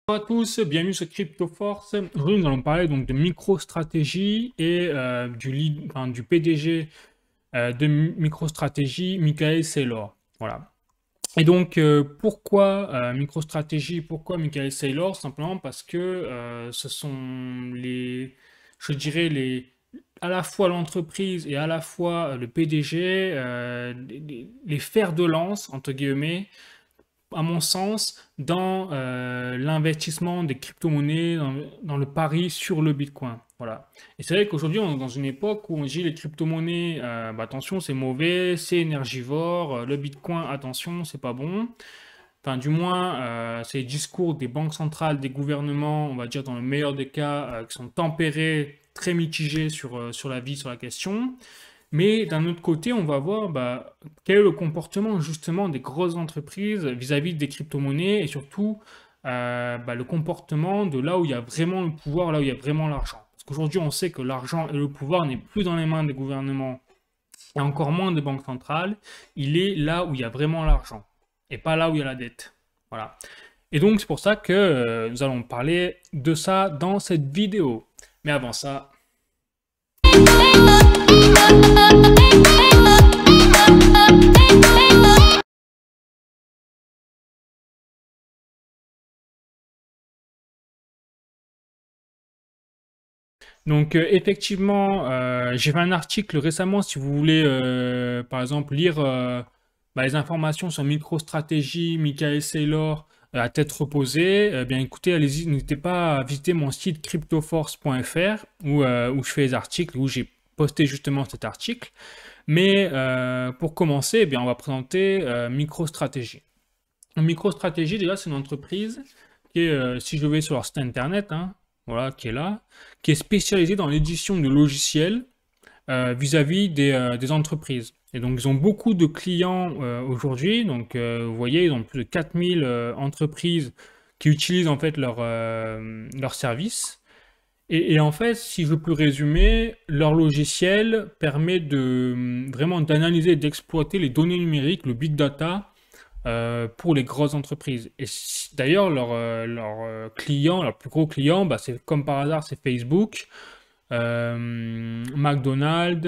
Bonjour à tous, bienvenue sur CryptoForce. Aujourd'hui, nous allons parler donc de MicroStrategy et du PDG de MicroStrategy, Michael Saylor. Voilà. Et donc, pourquoi MicroStrategy, pourquoi Michael Saylor? Simplement parce que ce sont je dirais, à la fois l'entreprise et à la fois le PDG, les fers de lance, entre guillemets, à mon sens, dans l'investissement des crypto-monnaies, dans le pari sur le Bitcoin. Voilà. Et c'est vrai qu'aujourd'hui, on est dans une époque où on dit les crypto-monnaies, attention, c'est mauvais, c'est énergivore, le Bitcoin, attention, c'est pas bon. Enfin, du moins, c'est les discours des banques centrales, des gouvernements, on va dire dans le meilleur des cas, qui sont tempérés, très mitigés sur la vie, sur la question. Mais d'un autre côté, on va voir quel est le comportement justement des grosses entreprises vis-à-vis des crypto-monnaies et surtout le comportement de là où il y a vraiment le pouvoir, là où il y a vraiment l'argent. Parce qu'aujourd'hui, on sait que l'argent et le pouvoir n'est plus dans les mains des gouvernements et encore moins des banques centrales. Il est là où il y a vraiment l'argent et pas là où il y a la dette. Voilà. Et donc, c'est pour ça que nous allons parler de ça dans cette vidéo. Mais avant ça... Donc effectivement, j'ai fait un article récemment, si vous voulez, par exemple, lire les informations sur MicroStrategy, Michael Saylor, à tête reposée, bien écoutez, allez-y, n'hésitez pas à visiter mon site cryptoforce.fr où je fais les articles, où j'ai posté justement cet article. Mais pour commencer, on va présenter MicroStrategy. MicroStrategy, déjà, c'est une entreprise qui est, si je vais sur leur site internet, hein, voilà, qui est là, qui est spécialisée dans l'édition de logiciels vis-à-vis des entreprises. Et donc, ils ont beaucoup de clients aujourd'hui. Donc, vous voyez, ils ont plus de 4000 entreprises qui utilisent en fait leur service. Et en fait, si je peux résumer, leur logiciel permet vraiment d'analyser et d'exploiter les données numériques, le big data, pour les grosses entreprises. Et d'ailleurs, leur client, leur plus gros client, c'est comme par hasard, c'est Facebook, McDonald's,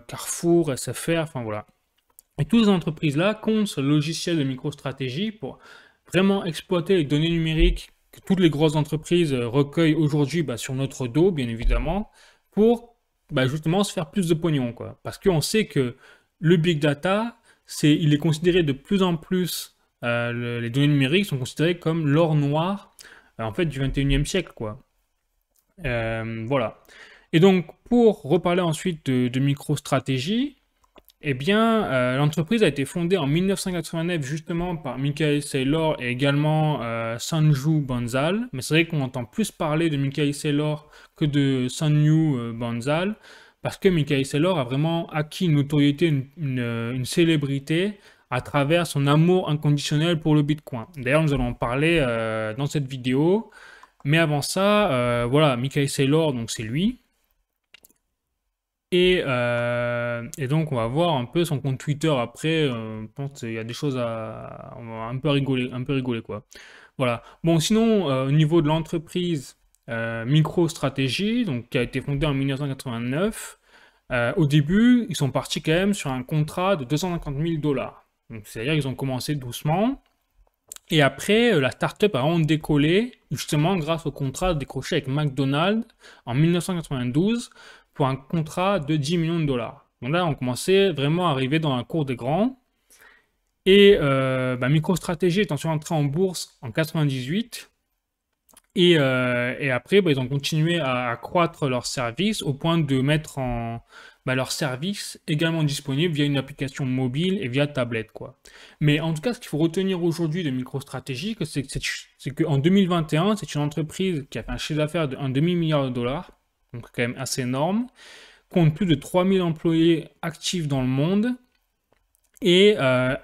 Carrefour, SFR, enfin voilà. Et toutes ces entreprises-là comptent sur le logiciel de MicroStrategy pour vraiment exploiter les données numériques que toutes les grosses entreprises recueillent aujourd'hui sur notre dos, bien évidemment, pour justement se faire plus de pognon, quoi. Parce qu'on sait que le big data, il est considéré de plus en plus, les données numériques sont considérées comme l'or noir, en fait, du 21e siècle, quoi. Voilà. Et donc, pour reparler ensuite de MicroStrategy, l'entreprise a été fondée en 1989 justement par Michael Saylor et également Sanju Bansal. Mais c'est vrai qu'on entend plus parler de Michael Saylor que de Sanju Bansal parce que Michael Saylor a vraiment acquis une notoriété, une célébrité à travers son amour inconditionnel pour le Bitcoin. D'ailleurs, nous allons en parler dans cette vidéo. Mais avant ça, voilà, Michael Saylor, donc c'est lui. Et donc, on va voir un peu son compte Twitter après. Je pense qu'il y a des choses on va un peu rigoler, quoi. Voilà. Bon, sinon, au niveau de l'entreprise MicroStrategy, donc, qui a été fondée en 1989, au début, ils sont partis quand même sur un contrat de 250 000 $. Donc, c'est-à-dire qu'ils ont commencé doucement. Et après, la startup a vraiment décollé, justement grâce au contrat décroché avec McDonald's en 1992 pour un contrat de 10 millions de $. Donc là, on commençait vraiment à arriver dans la cour des grands. Et MicroStrategy est ensuite entré en bourse en 98. Et après, ils ont continué à accroître leurs services au point de mettre leurs services également disponibles via une application mobile et via tablette, quoi. Mais en tout cas, ce qu'il faut retenir aujourd'hui de MicroStrategy, c'est qu'en 2021, c'est une entreprise qui a fait un chiffre d'affaires de 1 demi-milliard de $, donc quand même assez énorme, compte plus de 3000 employés actifs dans le monde, et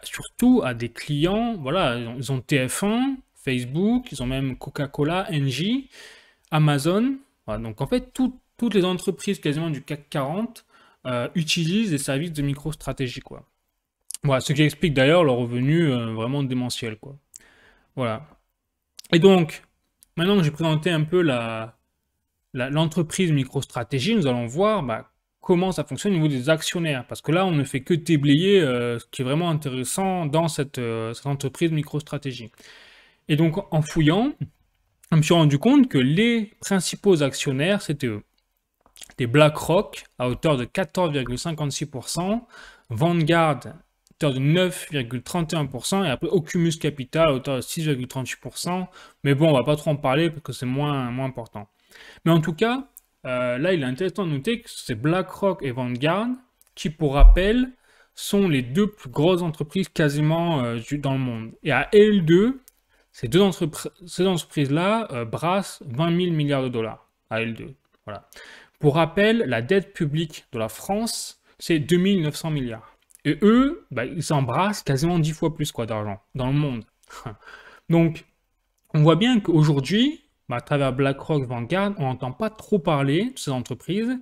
surtout à des clients, voilà, ils ont TF1, Facebook, ils ont même Coca-Cola, Engie, Amazon. Voilà, donc en fait, toutes les entreprises quasiment du CAC 40 utilisent les services de MicroStrategy, quoi. Voilà, ce qui explique d'ailleurs leur revenu vraiment démentiel, quoi. Voilà. Et donc, maintenant que j'ai présenté un peu l'entreprise MicroStrategy, nous allons voir comment ça fonctionne au niveau des actionnaires. Parce que là, on ne fait que déblayer ce qui est vraiment intéressant dans cette entreprise MicroStrategy. Et donc, en fouillant, je me suis rendu compte que les principaux actionnaires, c'était eux. C'était BlackRock à hauteur de 14,56%, Vanguard à hauteur de 9,31%, et après Ocumus Capital à hauteur de 6,38%. Mais bon, on va pas trop en parler parce que c'est moins important. Mais en tout cas, là, il est intéressant de noter que c'est BlackRock et Vanguard qui, pour rappel, sont les deux plus grosses entreprises quasiment dans le monde. Et à L2, ces entreprises-là brassent 20 000 milliards de dollars à L2. Voilà. Pour rappel, la dette publique de la France, c'est 2 900 milliards. Et eux, ils embrassent quasiment 10 fois plus d'argent dans le monde. Donc, on voit bien qu'aujourd'hui, à travers BlackRock, Vanguard, on n'entend pas trop parler de ces entreprises.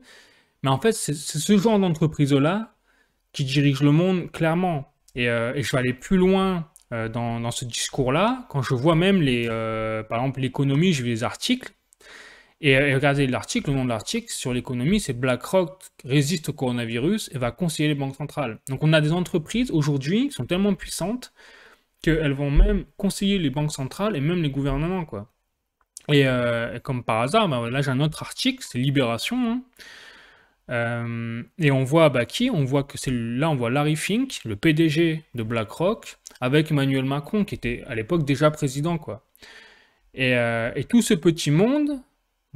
Mais en fait, c'est ce genre d'entreprise-là qui dirige le monde clairement. Et je vais aller plus loin dans ce discours-là, quand je vois même par exemple l'économie, je lis les articles, et regardez l'article, le nom de l'article sur l'économie, c'est BlackRock résiste au coronavirus et va conseiller les banques centrales. Donc on a des entreprises aujourd'hui qui sont tellement puissantes qu'elles vont même conseiller les banques centrales et même les gouvernements, quoi. Et comme par hasard, là j'ai un autre article, c'est Libération, hein. Et on voit qui? On voit que on voit Larry Fink, le PDG de BlackRock, avec Emmanuel Macron, qui était à l'époque déjà président, quoi. Et tout ce petit monde,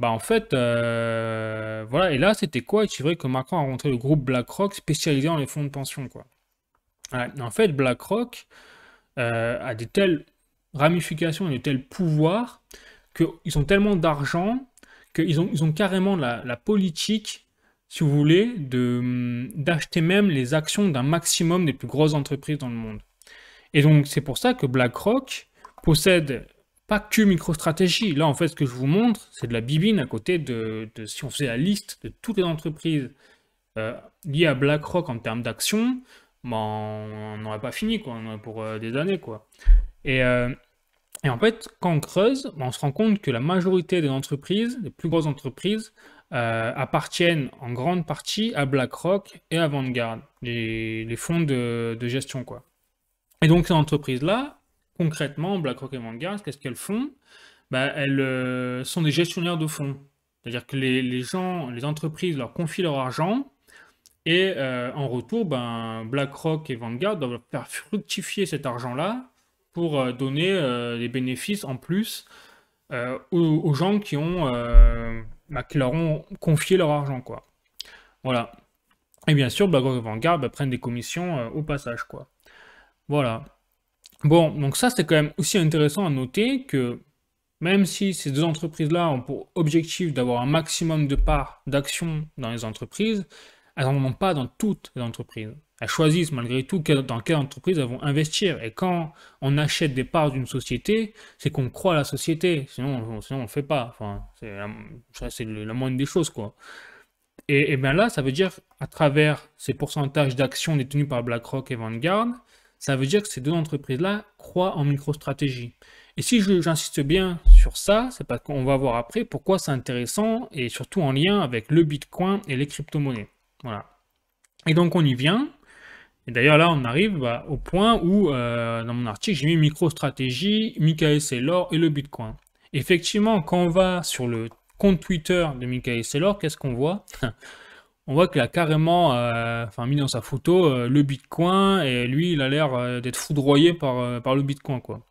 en fait, voilà. Et là, c'était quoi? C'est vrai que Macron a rencontré le groupe BlackRock spécialisé dans les fonds de pension, quoi. Ouais, en fait, BlackRock a des telles ramifications et de tels pouvoirs qu'ils ont tellement d'argent qu'ils ont carrément la politique, si vous voulez, d'acheter même les actions d'un maximum des plus grosses entreprises dans le monde. Et donc, c'est pour ça que BlackRock possède pas que MicroStrategy. Là, en fait, ce que je vous montre, c'est de la bibine à côté si on faisait la liste de toutes les entreprises liées à BlackRock en termes d'actions, on n'aurait pas fini, quoi. On en aurait pour des années, quoi. Et en fait, quand on creuse, on se rend compte que la majorité des entreprises, les plus grosses entreprises, appartiennent en grande partie à BlackRock et à Vanguard, les fonds de gestion, quoi. Et donc, ces entreprises-là, concrètement, BlackRock et Vanguard, qu'est-ce qu'elles font? Elles sont des gestionnaires de fonds. C'est-à-dire que les entreprises leur confient leur argent et en retour, BlackRock et Vanguard doivent faire fructifier cet argent-là pour donner des bénéfices en plus aux gens qui leur ont confié leur argent, quoi. Voilà. Et bien sûr, BlackRock et Vanguard prennent des commissions au passage, quoi. Voilà. Bon, donc ça, c'est quand même aussi intéressant à noter que même si ces deux entreprises-là ont pour objectif d'avoir un maximum de parts d'actions dans les entreprises, elles n'en ont pas dans toutes les entreprises. Elles choisissent malgré tout dans quelle entreprise elles vont investir. Et quand on achète des parts d'une société, c'est qu'on croit à la société. Sinon on ne le fait pas. Enfin, c'est la moindre des choses, quoi. Et bien là, ça veut dire, à travers ces pourcentages d'actions détenues par BlackRock et Vanguard, ça veut dire que ces deux entreprises-là croient en MicroStrategy. Et si j'insiste bien sur ça, c'est parce qu'on va voir après pourquoi c'est intéressant et surtout en lien avec le Bitcoin et les crypto-monnaies. Voilà. Et donc on y vient. Et d'ailleurs là, on arrive au point où, dans mon article, j'ai mis MicroStrategy, Michael Saylor et le Bitcoin. Effectivement, quand on va sur le compte Twitter de Michael Saylor, qu'est-ce qu'on voit? On voit qu'il a carrément mis dans sa photo le Bitcoin, et lui, il a l'air d'être foudroyé par le Bitcoin, quoi.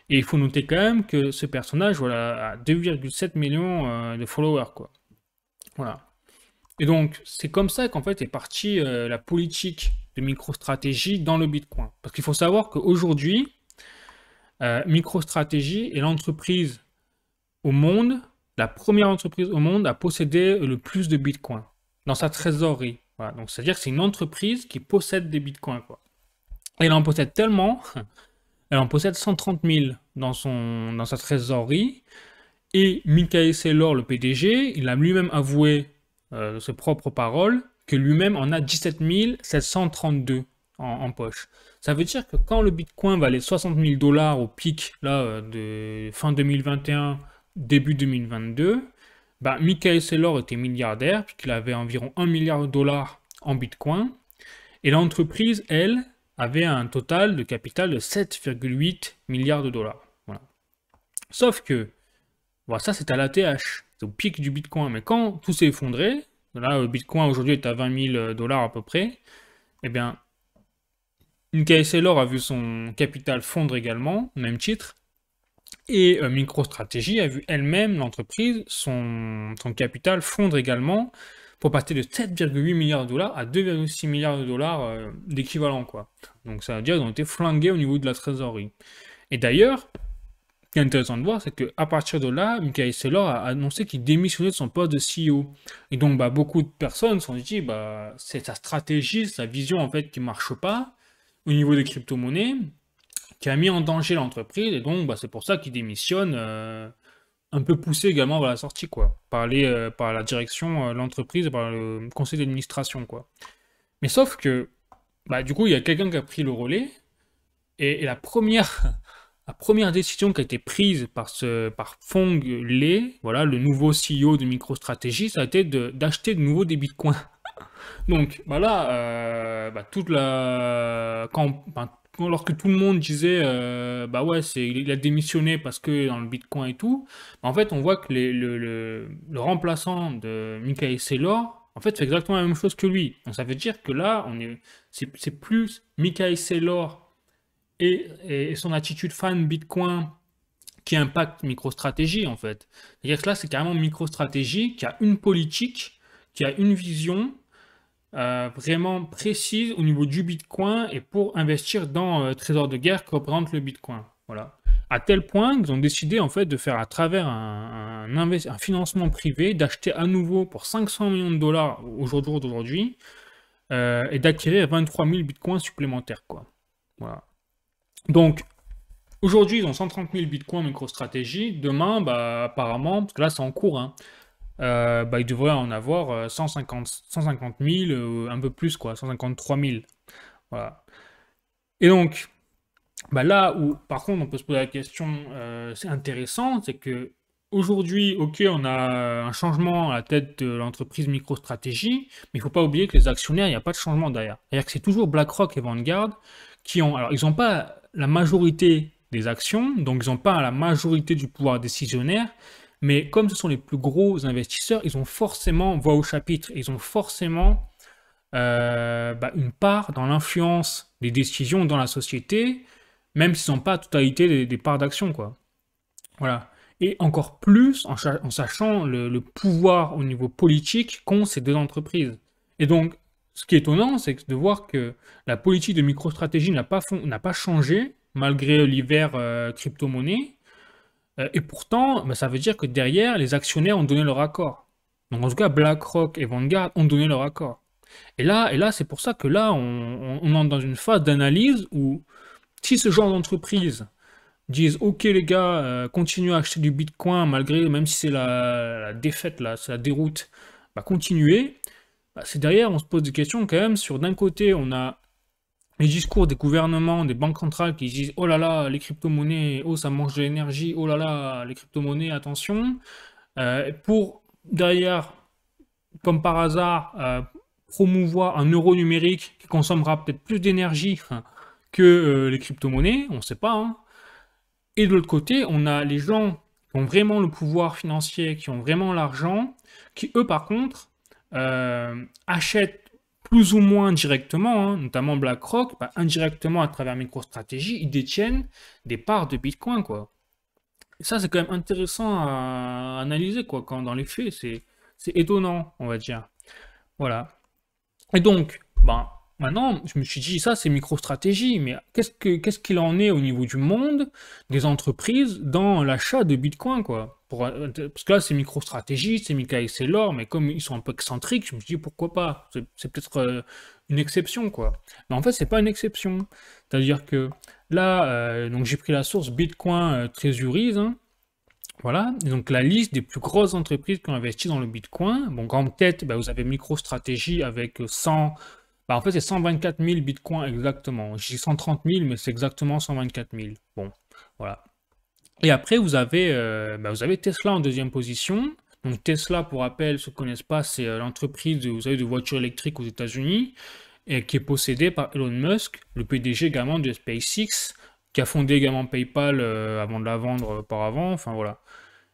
Et il faut noter quand même que ce personnage, voilà, a 2,7 millions de followers, quoi. Voilà. Et donc, c'est comme ça qu'en fait est partie la politique de MicroStrategy dans le Bitcoin. Parce qu'il faut savoir qu'aujourd'hui, MicroStrategy est l'entreprise au monde, la première entreprise au monde à posséder le plus de Bitcoin dans sa trésorerie. Voilà. Donc, c'est-à-dire que c'est une entreprise qui possède des Bitcoins, quoi. Et elle en possède tellement, elle en possède 130 000 dans sa trésorerie. Et Michael Saylor, le PDG, il a lui-même avoué de ses propres paroles que lui-même en a 17 732 en poche. Ça veut dire que quand le Bitcoin valait 60 000 $ au pic là, de fin 2021, début 2022, bah, Michael Saylor était milliardaire, puisqu'il avait environ 1 milliard de dollars en Bitcoin, et l'entreprise, elle, avait un total de capital de 7,8 milliards de dollars. Voilà. Sauf que, voilà, ça c'est à l'ATH, c'est au pic du Bitcoin, mais quand tout s'est effondré, là le Bitcoin aujourd'hui est à 20 000 dollars à peu près, eh bien, Michael Saylor a vu son capital fondre également, même titre, et MicroStrategy a vu elle-même, l'entreprise, son capital fondre également pour passer de 7,8 milliards de dollars à 2,6 milliards de dollars d'équivalent, quoi. Donc ça veut dire qu'ils ont été flingués au niveau de la trésorerie. Et d'ailleurs, ce qui est intéressant de voir, c'est qu'à partir de là, Michael Saylor a annoncé qu'il démissionnait de son poste de CEO. Et donc, bah, beaucoup de personnes se sont dit, bah, c'est sa stratégie, sa vision, en fait, qui marche pas au niveau des crypto-monnaies, qui a mis en danger l'entreprise, et donc bah, c'est pour ça qu'il démissionne, un peu poussé également vers la sortie, quoi, par la direction de l'entreprise et par le conseil d'administration, quoi. Mais sauf que, bah, du coup, il y a quelqu'un qui a pris le relais, et la première décision qui a été prise par Phong Le, voilà, le nouveau CEO de MicroStrategy, ça a été d'acheter de nouveau des bitcoins. Donc, bah là, lorsque tout le monde disait, bah ouais, il a démissionné parce que dans le Bitcoin et tout, bah en fait, on voit que le remplaçant de Michael Saylor, en fait, fait exactement la même chose que lui. Donc, ça veut dire que là, c'est plus Michael Saylor et son attitude fan Bitcoin qui impacte MicroStrategy, en fait. C'est-à-dire que là, c'est carrément MicroStrategy qui a une politique, qui a une vision, vraiment précise au niveau du Bitcoin et pour investir dans Trésor de guerre que représente le Bitcoin. Voilà. À tel point qu'ils ont décidé en fait de faire à travers un financement privé, d'acheter à nouveau pour 500 millions de dollars au jour d'aujourd'hui et d'acquérir 23 000 Bitcoins supplémentaires, quoi. Voilà. Donc, aujourd'hui, ils ont 130 000 Bitcoins MicroStrategy. Demain, bah, apparemment, parce que là, c'est en cours, hein, bah, il devrait en avoir 150 000, un peu plus, quoi, 153 000. Voilà. Et donc, bah, là où, par contre, on peut se poser la question, c'est intéressant, c'est que aujourd'hui, ok, on a un changement à la tête de l'entreprise MicroStrategy, mais il ne faut pas oublier que les actionnaires, il n'y a pas de changement derrière. C'est-à-dire que c'est toujours BlackRock et Vanguard qui ont, alors ils n'ont pas la majorité des actions, donc ils n'ont pas la majorité du pouvoir décisionnaire, mais comme ce sont les plus gros investisseurs, ils ont forcément voix au chapitre, ils ont forcément une part dans l'influence des décisions dans la société, même s'ils n'ont pas la totalité des parts d'action, quoi. Voilà. Et encore plus en sachant le pouvoir au niveau politique qu'ont ces deux entreprises. Et donc, ce qui est étonnant, c'est de voir que la politique de MicroStrategy n'a pas changé, malgré l'hiver crypto-monnaie. Et pourtant, ça veut dire que derrière, les actionnaires ont donné leur accord. Donc en tout cas, BlackRock et Vanguard ont donné leur accord. Et là c'est pour ça que là, on entre dans une phase d'analyse où si ce genre d'entreprise disent ok les gars, continuez à acheter du Bitcoin malgré, même si c'est la défaite, là, c'est la déroute, bah continuez. Bah, c'est derrière, on se pose des questions quand même sur d'un côté, on a les discours des gouvernements, des banques centrales qui disent oh là là, les crypto-monnaies, oh ça mange de l'énergie, oh là là, les crypto-monnaies, attention. Pour derrière, comme par hasard, promouvoir un euro numérique qui consommera peut-être plus d'énergie que les crypto-monnaies, on ne sait pas, hein. Et de l'autre côté, on a les gens qui ont vraiment le pouvoir financier, qui ont vraiment l'argent, qui eux par contre achètent plus ou moins directement, hein, notamment BlackRock, bah, indirectement à travers MicroStrategy, ils détiennent des parts de Bitcoin, quoi. Et ça, c'est quand même intéressant à analyser, quoi, quand dans les faits, c'est étonnant, on va dire. Voilà. Et donc, maintenant, je me suis dit, ça, c'est MicroStrategy, mais qu'est-ce qu'il en est au niveau du monde des entreprises dans l'achat de Bitcoin, quoi. Parce que là, c'est MicroStrategy, c'est Michael Saylor, mais comme ils sont un peu excentriques, je me suis dit, pourquoi pas? C'est peut-être une exception, quoi. Mais en fait, c'est pas une exception. C'est-à-dire que là, donc j'ai pris la source Bitcoin Treasuries, hein. Voilà, et donc la liste des plus grosses entreprises qui ont investi dans le Bitcoin. Bon, en tête, vous avez MicroStrategy avec 100... en fait, c'est 124 000 bitcoins exactement. Je dis 130 000, mais c'est exactement 124 000. Bon, voilà. Et après, vous avez Tesla en deuxième position. Donc Tesla, pour rappel, ceux qui ne connaissent pas, c'est l'entreprise vous savez, de voitures électriques aux États-Unis, et qui est possédée par Elon Musk, le PDG également de SpaceX, qui a fondé également PayPal avant de la vendre auparavant. Enfin voilà.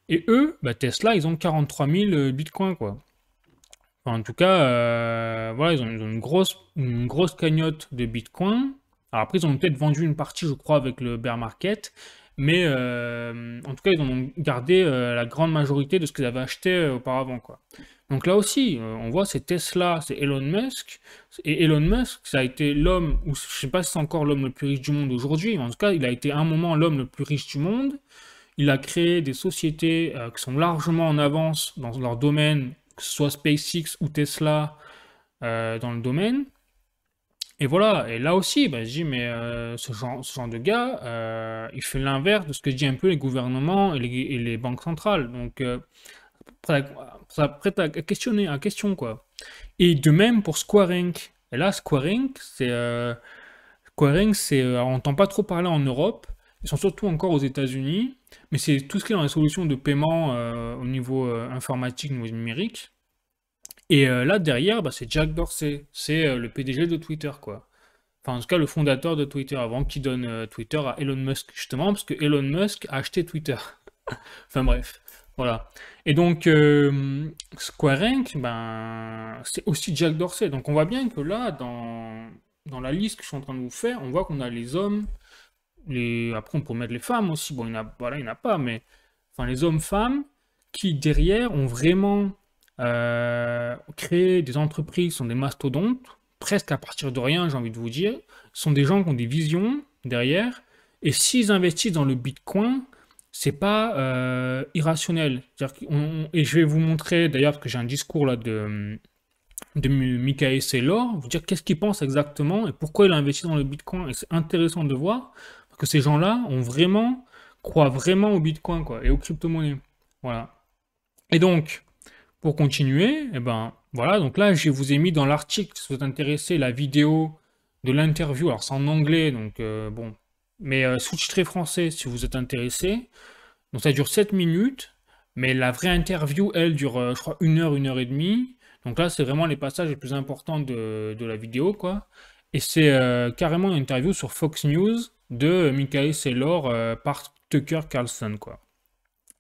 Et eux, Tesla, ils ont 43 000 bitcoins, quoi. Enfin, en tout cas, voilà, ils ont une grosse cagnotte de bitcoins. Alors après, ils ont peut-être vendu une partie, je crois, avec le bear market. Mais en tout cas, ils en ont gardé la grande majorité de ce qu'ils avaient acheté auparavant, quoi. Donc là aussi, on voit, c'est Tesla, c'est Elon Musk. Et Elon Musk, ça a été l'homme, ou je sais pas si c'est encore l'homme le plus riche du monde aujourd'hui, mais en tout cas, il a été à un moment l'homme le plus riche du monde. Il a créé des sociétés qui sont largement en avance dans leur domaine, que ce soit SpaceX ou Tesla dans le domaine. Et voilà, et là aussi, je dis, mais ce genre de gars, il fait l'inverse de ce que disent un peu les gouvernements et les banques centrales. Donc, ça prête à questionner, à question, quoi. Et de même pour Square Inc. Et là, Square Inc, on n'entend pas trop parler en Europe. Ils sont surtout encore aux États-Unis, mais c'est tout ce qui est dans les solutions de paiement au niveau informatique, au niveau numérique. Et là, derrière, c'est Jack Dorsey, c'est le PDG de Twitter, quoi. Enfin, en tout cas, le fondateur de Twitter, avant qu'il donne Twitter à Elon Musk, justement, parce que Elon Musk a acheté Twitter. Enfin bref, voilà. Et donc, Square Inc, c'est aussi Jack Dorsey. Donc on voit bien que là, dans la liste que je suis en train de vous faire, on voit qu'on a les hommes, après on peut mettre les femmes aussi, bon, voilà, il n'y en a pas, mais enfin les hommes-femmes qui derrière ont vraiment créé des entreprises, sont des mastodontes, presque à partir de rien, j'ai envie de vous dire, sont des gens qui ont des visions derrière, et s'ils investissent dans le Bitcoin, c'est pas irrationnel. Et je vais vous montrer, d'ailleurs, parce que j'ai un discours là de Michael Saylor, vous dire qu'est-ce qu'il pense exactement et pourquoi il a investi dans le Bitcoin. Et c'est intéressant de voir que ces gens-là croient vraiment au Bitcoin, quoi, et aux crypto-monnaies. Voilà. Et donc, pour continuer, voilà, donc là, je vous ai mis dans l'article, si vous êtes intéressé, la vidéo de l'interview. Alors, c'est en anglais, donc bon, mais sous-titré français si vous êtes intéressé. Donc, ça dure 7 minutes, mais la vraie interview, elle, dure, je crois, une heure et demie. Donc là, c'est vraiment les passages les plus importants de la vidéo, quoi. Et c'est carrément une interview sur Fox News de Michael Saylor par Tucker Carlson, quoi.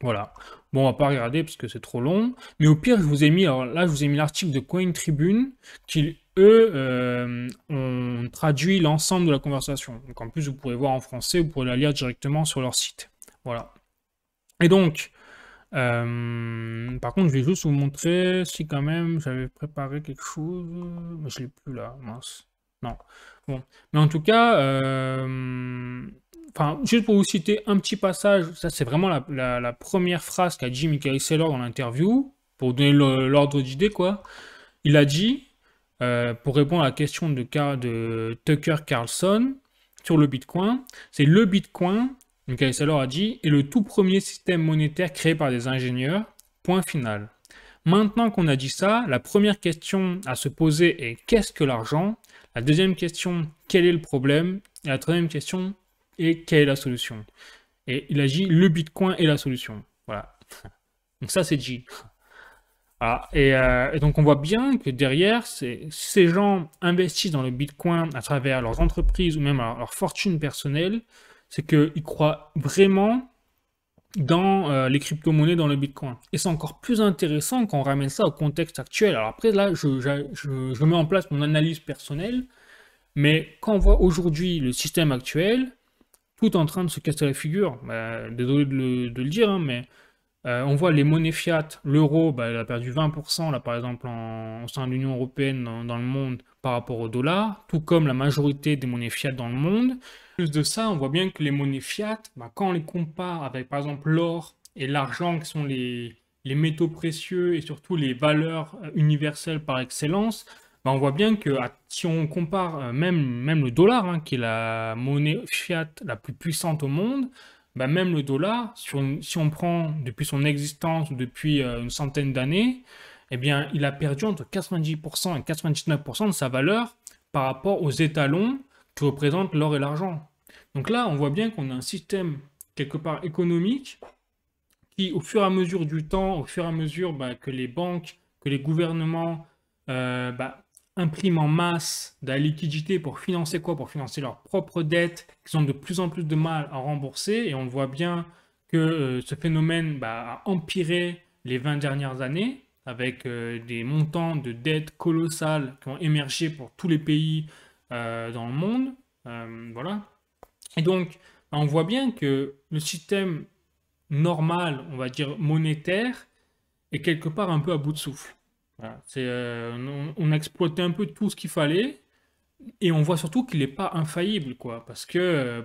Voilà. Bon, on va pas regarder parce que c'est trop long. Mais au pire, alors là, je vous ai mis l'article de Coin Tribune qui, eux, ont traduit l'ensemble de la conversation. Donc en plus, vous pourrez voir en français, vous pourrez la lire directement sur leur site. Voilà. Et donc, par contre, je vais juste vous montrer si quand même j'avais préparé quelque chose. Mais je l'ai plus là, mince. Non. Bon. Mais en tout cas, enfin, juste pour vous citer un petit passage, ça c'est vraiment la première phrase qu'a dit Michael Saylor dans l'interview, pour vous donner l'ordre d'idée, quoi. Il a dit, pour répondre à la question de Tucker Carlson sur le Bitcoin, c'est le Bitcoin, Michael Saylor a dit, est le tout premier système monétaire créé par des ingénieurs, point final. Maintenant qu'on a dit ça, la première question à se poser est qu'est-ce que l'argent? La deuxième question, quel est le problème? Et la troisième question est quelle est la solution? Et il a dit le Bitcoin est la solution. Voilà. Donc ça c'est dit. Voilà. Et donc on voit bien que derrière, ces gens investissent dans le Bitcoin à travers leurs entreprises ou même leur fortune personnelle, c'est qu'ils croient vraiment dans les crypto-monnaies, dans le Bitcoin. Et c'est encore plus intéressant quand on ramène ça au contexte actuel. Alors après, là, je mets en place mon analyse personnelle, mais quand on voit aujourd'hui le système actuel, tout en train de se casser la figure, désolé de le dire, hein, mais on voit les monnaies fiat, l'euro, il a perdu 20% là, par exemple au sein de l'Union européenne dans le monde par rapport au dollar, tout comme la majorité des monnaies fiat dans le monde. En plus de ça, on voit bien que les monnaies fiat, quand on les compare avec par exemple l'or et l'argent qui sont les métaux précieux et surtout les valeurs universelles par excellence, on voit bien que si on compare même le dollar, hein, qui est la monnaie fiat la plus puissante au monde, même le dollar, si on prend depuis son existence, depuis une centaine d'années, eh bien, il a perdu entre 90% et 99% de sa valeur par rapport aux étalons que représentent l'or et l'argent. Donc là, on voit bien qu'on a un système quelque part économique, qui, au fur et à mesure du temps, au fur et à mesure que les banques, que les gouvernements impriment en masse de la liquidité pour financer quoi? Pour financer leurs propres dettes, qu'ils ont de plus en plus de mal à rembourser. Et on le voit bien que ce phénomène a empiré les 20 dernières années, avec des montants de dettes colossales qui ont émergé pour tous les pays dans le monde. Voilà. Et donc, on voit bien que le système normal, on va dire monétaire, est quelque part un peu à bout de souffle. Voilà. On a exploité un peu tout ce qu'il fallait, et on voit surtout qu'il n'est pas infaillible, quoi. Parce que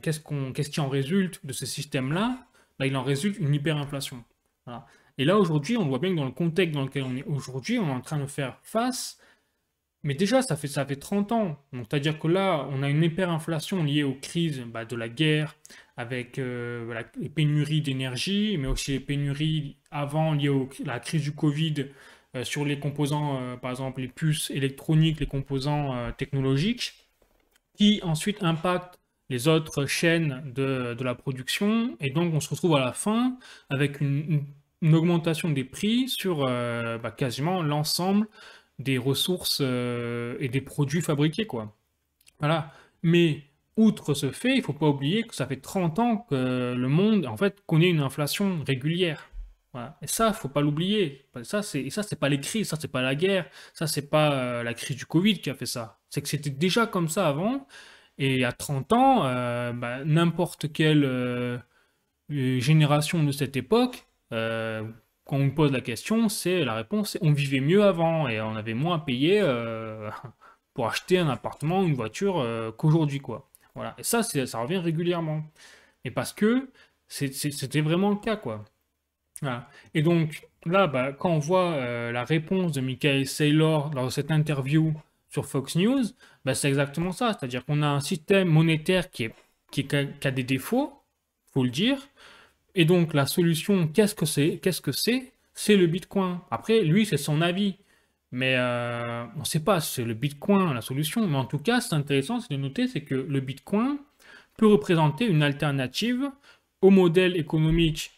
qu'est-ce qui en résulte de ce système-là? Il en résulte une hyperinflation. Voilà. Et là, aujourd'hui, on voit bien que dans le contexte dans lequel on est aujourd'hui, on est en train de faire face. Mais déjà, ça fait 30 ans. Donc, c'est-à-dire que là, on a une hyperinflation liée aux crises de la guerre, avec voilà, les pénuries d'énergie, mais aussi les pénuries avant liées à la crise du Covid sur les composants, par exemple les puces électroniques, les composants technologiques, qui ensuite impactent les autres chaînes de la production. Et donc, on se retrouve à la fin avec une augmentation des prix sur quasiment l'ensemble des ressources et des produits fabriqués, quoi. Voilà. Mais outre ce fait, il ne faut pas oublier que ça fait 30 ans que le monde, en fait, connaît une inflation régulière. Voilà. Et ça, il ne faut pas l'oublier. C'est pas les crises, ça, c'est pas la guerre, ça, c'est pas la crise du Covid qui a fait ça. C'est que c'était déjà comme ça avant. Et à 30 ans, n'importe quelle génération de cette époque, quand on me pose la question, la réponse, c'est on vivait mieux avant et on avait moins à payer pour acheter un appartement, une voiture qu'aujourd'hui, quoi. Voilà. Et ça revient régulièrement. Et parce que c'était vraiment le cas, quoi. Voilà. Et donc, là, quand on voit la réponse de Michael Saylor lors de cette interview sur Fox News, c'est exactement ça. C'est-à-dire qu'on a un système monétaire qui a des défauts, faut le dire. Et donc, la solution, qu'est-ce que c'est? Qu'est-ce que c'est? C'est le Bitcoin. Après, lui, c'est son avis. Mais on ne sait pas si c'est le Bitcoin la solution. Mais en tout cas, c'est intéressant c'est de noter, c'est que le Bitcoin peut représenter une alternative au modèle économique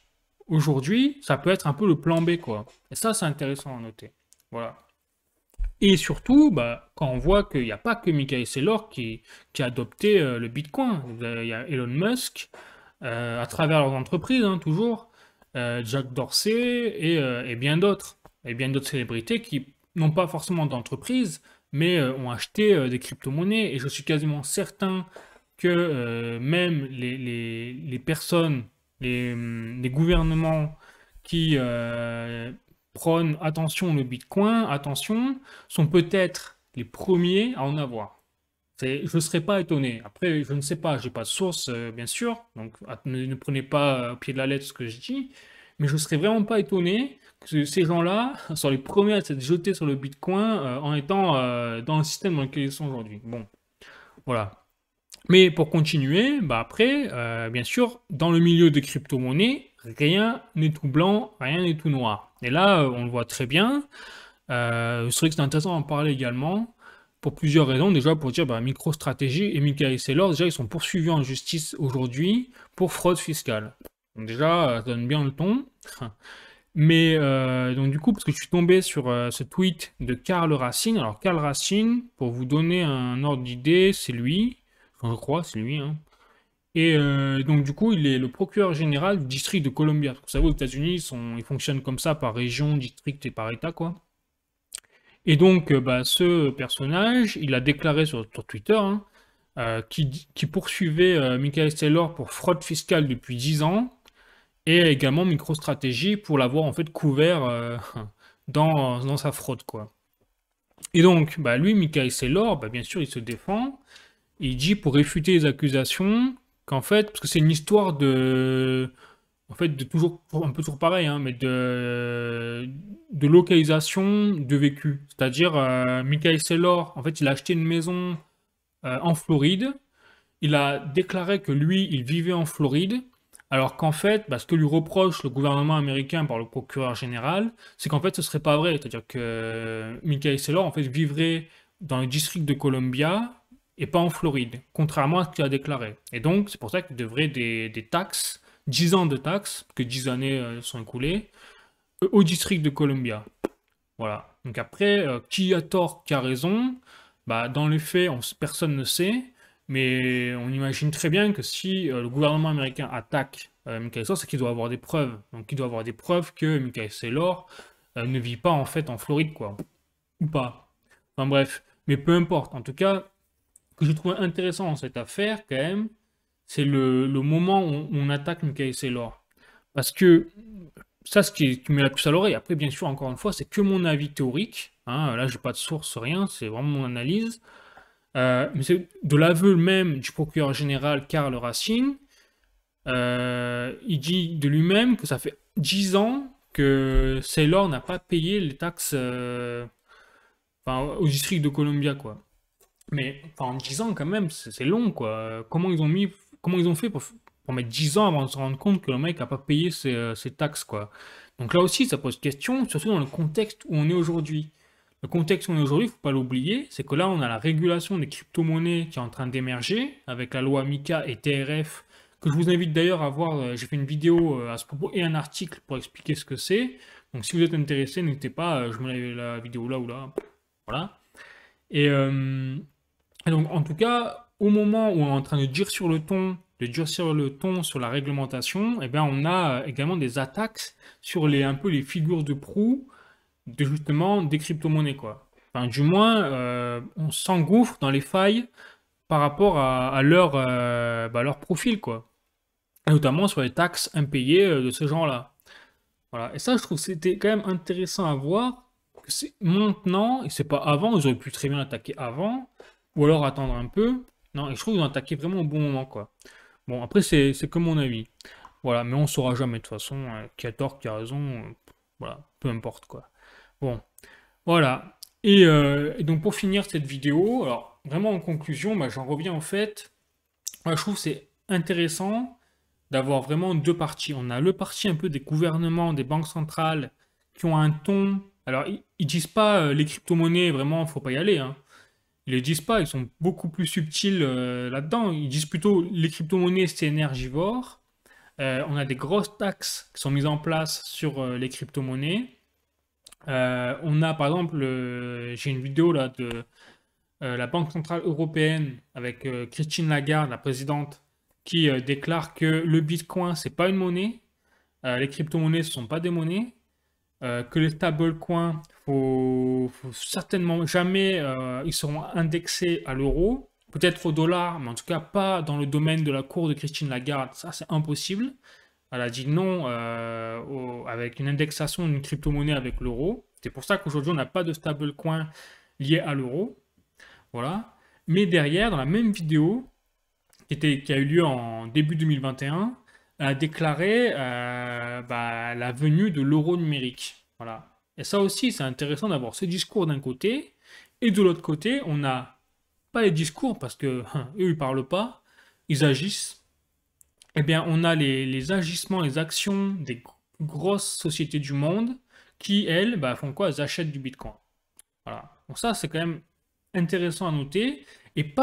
aujourd'hui. Ça peut être un peu le plan B, quoi. Et ça, c'est intéressant à noter. Voilà. Et surtout, quand on voit qu'il n'y a pas que Michael Saylor qui a adopté le Bitcoin. Il y a Elon Musk, à travers leurs entreprises, hein, toujours, Jack Dorsey et bien d'autres. Et bien d'autres célébrités qui n'ont pas forcément d'entreprise, mais ont acheté des crypto-monnaies. Et je suis quasiment certain que même les personnes, les gouvernements qui prônent attention le Bitcoin, attention, sont peut-être les premiers à en avoir. Je ne serais pas étonné. Après, je ne sais pas, j'ai pas de source, bien sûr, donc ne prenez pas au pied de la lettre ce que je dis, mais je ne serais vraiment pas étonné que ces gens-là soient les premiers à s'être jetés sur le Bitcoin en étant dans le système dans lequel ils sont aujourd'hui. Bon, voilà. Mais pour continuer, après, bien sûr, dans le milieu des crypto-monnaies, rien n'est tout blanc, rien n'est tout noir. Et là, on le voit très bien. C'est vrai que c'est intéressant d'en parler également, pour plusieurs raisons. Déjà, pour dire, MicroStrategy et Michael Saylor, déjà, ils sont poursuivis en justice aujourd'hui pour fraude fiscale. Donc déjà, ça donne bien le ton. Mais donc du coup, parce que je suis tombé sur ce tweet de Karl Racine. Alors Karl Racine, pour vous donner un ordre d'idée, c'est lui. Enfin, je crois, c'est lui. Hein. Et donc du coup, il est le procureur général du district de Columbia. Vous savez, aux États-Unis, ils fonctionnent comme ça par région, district et par État, quoi. Et donc, ce personnage, il a déclaré sur Twitter hein, qui poursuivait Michael Saylor pour fraude fiscale depuis 10 ans et également MicroStrategy pour l'avoir en fait couvert dans sa fraude, quoi. Et donc, lui, Michael Saylor, bien sûr, il se défend. Il dit pour réfuter les accusations qu'en fait, parce que c'est une histoire de toujours un peu toujours pareil, hein, mais de localisation de vécu. C'est-à-dire, Michael Saylor, en fait, il a acheté une maison en Floride. Il a déclaré que lui, il vivait en Floride, alors qu'en fait, ce que lui reproche le gouvernement américain par le procureur général, c'est qu'en fait, ce serait pas vrai. C'est-à-dire que Michael Saylor, en fait, vivrait dans le district de Columbia, et pas en Floride, contrairement à ce qu'il a déclaré. Et donc, c'est pour ça qu'il devrait des taxes, 10 ans de taxes, que 10 années sont écoulées, au district de Columbia. Voilà. Donc après, qui a tort, qui a raison, bah, dans les faits, personne ne sait, mais on imagine très bien que si le gouvernement américain attaque Michael Saylor, c'est qu'il doit avoir des preuves. Donc il doit avoir des preuves que Michael Saylor ne vit pas en fait en Floride, quoi. Ou pas. Enfin bref, mais peu importe. En tout cas, ce que je trouve intéressant dans cette affaire, quand même, c'est le moment où on attaque Michael Saylor. Parce que ça, qui met la puce à l'oreille. Après, bien sûr, encore une fois, c'est que mon avis théorique. Hein, là, j'ai pas de source, rien. C'est vraiment mon analyse. Mais c'est de l'aveu même du procureur général Karl Racine. Il dit de lui-même que ça fait 10 ans que Saylor n'a pas payé les taxes au district de Columbia, quoi. Mais enfin, en 10 ans, quand même, c'est long, quoi. Comment ils ont fait pour mettre 10 ans avant de se rendre compte que le mec n'a pas payé ses taxes, quoi. Donc là aussi, ça pose question, surtout dans le contexte où on est aujourd'hui. Le contexte où on est aujourd'hui, il ne faut pas l'oublier, c'est que là, on a la régulation des crypto-monnaies qui est en train d'émerger, avec la loi MiCA et TRF, que je vous invite d'ailleurs à voir. J'ai fait une vidéo à ce propos et un article pour expliquer ce que c'est. Donc si vous êtes intéressé, n'hésitez pas, je mets la vidéo là ou là. Voilà. Et, et donc, en tout cas, au moment où on est en train de durcir le ton sur la réglementation, eh bien, on a également des attaques sur un peu les figures de proue de justement des crypto-monnaies, quoi. Enfin, du moins, on s'engouffre dans les failles par rapport à leur profil, quoi. Et notamment sur les taxes impayées de ce genre-là. Voilà. Et ça, je trouve que c'était quand même intéressant à voir, que c'est maintenant, et c'est pas avant, ils auraient pu très bien attaquer avant, ou alors attendre un peu. Non, et je trouve qu'ils ont attaqué vraiment au bon moment, quoi. Bon, après, c'est que mon avis. Voilà, mais on saura jamais de toute façon qui a tort, qui a raison. Voilà, peu importe, quoi. Bon, voilà. Et donc, pour finir cette vidéo, alors, vraiment en conclusion, bah, j'en reviens en fait. Moi, je trouve que c'est intéressant d'avoir vraiment deux parties. On a le parti un peu des gouvernements, des banques centrales qui ont un ton. Alors, ils disent pas les crypto-monnaies, vraiment, faut pas y aller, hein. Ils le disent pas, ils sont beaucoup plus subtils là-dedans. Ils disent plutôt les crypto-monnaies, c'est énergivore. On a des grosses taxes qui sont mises en place sur les crypto-monnaies. On a par exemple, j'ai une vidéo là de la Banque Centrale Européenne avec Christine Lagarde, la présidente, qui déclare que le Bitcoin, c'est pas une monnaie, les crypto-monnaies, ce sont pas des monnaies, que les stablecoins, faut certainement jamais, ils seront indexés à l'euro, peut-être au dollar, mais en tout cas pas dans le domaine de la cour de Christine Lagarde, ça c'est impossible. Elle a dit non avec une indexation d'une crypto-monnaie avec l'euro. C'est pour ça qu'aujourd'hui on n'a pas de stablecoin lié à l'euro. Voilà. Mais derrière, dans la même vidéo, qui a eu lieu en début 2021, a déclaré la venue de l'euro numérique. Voilà. Et ça aussi, c'est intéressant d'avoir ce discours d'un côté, et de l'autre côté, on n'a pas les discours parce que eux, ils parlent pas, ils agissent. Eh bien, on a les agissements, les actions des grosses sociétés du monde qui, elles, font quoi? Elles achètent du Bitcoin. Voilà. Donc ça, c'est quand même intéressant à noter. Et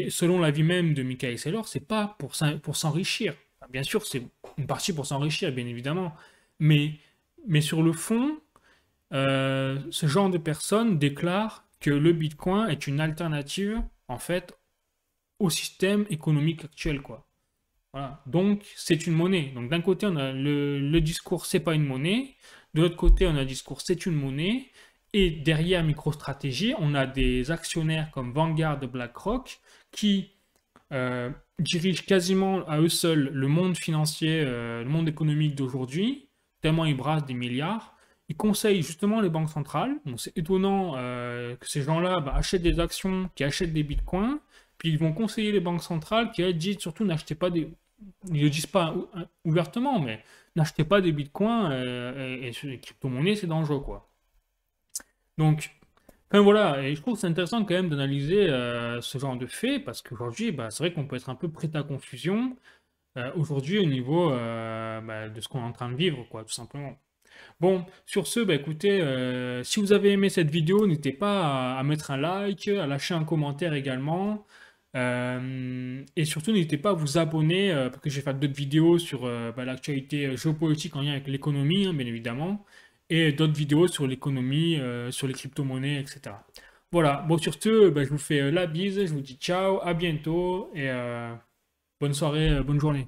selon l'avis même de Michael Saylor, c'est pas pour s'enrichir. Enfin, bien sûr, c'est une partie pour s'enrichir, bien évidemment. Mais sur le fond, ce genre de personnes déclarent que le Bitcoin est une alternative, en fait, au système économique actuel, quoi. Voilà. Donc, c'est une monnaie. Donc, d'un côté, on a le discours, c'est pas une monnaie. De l'autre côté, on a le discours, c'est une monnaie. Et derrière MicroStrategy, on a des actionnaires comme Vanguard et BlackRock qui dirigent quasiment à eux seuls le monde financier, le monde économique d'aujourd'hui, tellement ils brassent des milliards. Ils conseillent justement les banques centrales. Donc, c'est étonnant que ces gens-là achètent des actions, qui achètent des bitcoins, puis ils vont conseiller les banques centrales qui elles disent surtout n'achetez pas des, ils ne le disent pas ouvertement, mais n'achetez pas des bitcoins et sur les crypto-monnaies, c'est dangereux, quoi. Donc, enfin voilà, et je trouve que c'est intéressant quand même d'analyser ce genre de faits, parce qu'aujourd'hui, c'est vrai qu'on peut être un peu prêt à confusion aujourd'hui au niveau de ce qu'on est en train de vivre, quoi, tout simplement. Bon, sur ce, bah, écoutez, si vous avez aimé cette vidéo, n'hésitez pas à mettre un like, à lâcher un commentaire également. Et surtout, n'hésitez pas à vous abonner, parce que j'ai fait d'autres vidéos sur bah, l'actualité géopolitique en lien avec l'économie, hein, bien évidemment, et d'autres vidéos sur l'économie, sur les crypto-monnaies, etc. Voilà, bon, sur ce, bah, je vous fais la bise, je vous dis ciao, à bientôt, et bonne soirée, bonne journée.